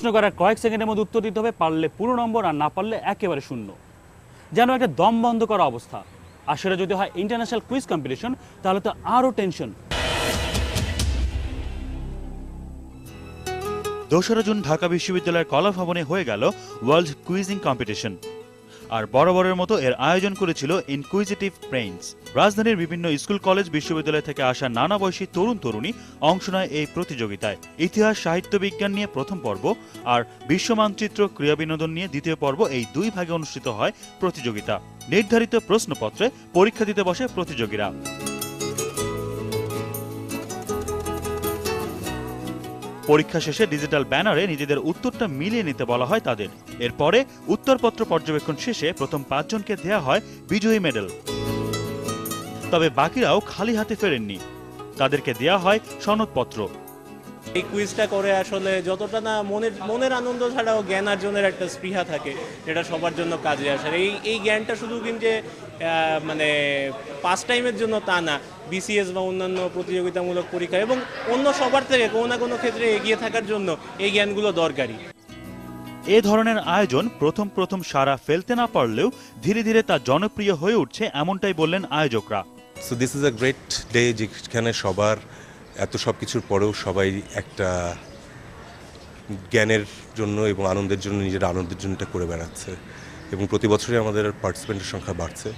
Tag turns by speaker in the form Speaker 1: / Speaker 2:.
Speaker 1: প্রশ্ন করার কয়েক সেকেন্ডের মধ্যে উত্তর দিতে হবে, পারলে পুরো নম্বর আর না পারলে একেবারে শূন্য। যেন একটা দম বন্ধ করা অবস্থা। আর সেটা যদি হয় ইন্টারন্যাশনাল কুইজ কম্পিটিশন, তাহলে তো আরও টেনশন।
Speaker 2: 2রা জুন ঢাকা বিশ্ববিদ্যালয়ের কলা ভবনে হয়ে গেল ওয়ার্ল্ড কুইজিং কম্পিটিশন। আর বরাবরের মতো এর আয়োজন করেছিল ইনকুইজিটিভ ব্রেইনস। রাজধানীর বিভিন্ন স্কুল কলেজ বিশ্ববিদ্যালয় থেকে আসা নানা বয়সী তরুণ তরুণী অংশ নেয় এই প্রতিযোগিতায়। ইতিহাস সাহিত্য বিজ্ঞান নিয়ে প্রথম পর্ব আর বিশ্ব মানচিত্র ক্রীড়া বিনোদন নিয়ে দ্বিতীয় পর্ব, এই দুই ভাগে অনুষ্ঠিত হয় প্রতিযোগিতা। নির্ধারিত প্রশ্নপত্রে পরীক্ষা দিতে বসে প্রতিযোগীরা। পরীক্ষা শেষে ডিজিটাল ব্যানারে নিজেদের উত্তরটা মিলিয়ে নিতে বলা হয় তাদের। এরপরে উত্তরপত্র পর্যবেক্ষণ শেষে প্রথম 5 জনকে দেয়া হয় বিজয়ী মেডেল। তবে বাকিরাও খালি হাতে ফেরেননি, তাদেরকে দেয়া হয় সনদপত্র।
Speaker 3: এই কুইজটা করে আসলে যতটা না মনের আনন্দ ছাড়াও জ্ঞান অর্জনের একটা স্পৃহা থাকে, যেটা সবার জন্য কাজে আসে। এই জ্ঞানটা শুধু কিন্তু মানে পাস টাইমের জন্য তা না, বিসিএস বা অন্যান্য প্রতিযোগিতামূলক পরীক্ষা এবং অন্য সবার থেকে কোনো না কোনো ক্ষেত্রে এগিয়ে থাকার জন্য এই জ্ঞানগুলো দরকারি।
Speaker 2: এ ধরনের আয়োজন প্রথম সারা ফেলতে না পারলেও ধীরে ধীরে তা জনপ্রিয় হয়ে উঠছে, এমনটাই বললেন আয়োজকরা।
Speaker 4: So this is a great day, যেখানে সবার এত সব কিছুর পরেও সবাই একটা জ্ঞানের জন্য এবং আনন্দের জন্য, নিজের আনন্দের জন্য এটা করে বেড়াচ্ছে এবং প্রতি বছরই আমাদের পার্টিসিপেন্টের সংখ্যা বাড়ছে।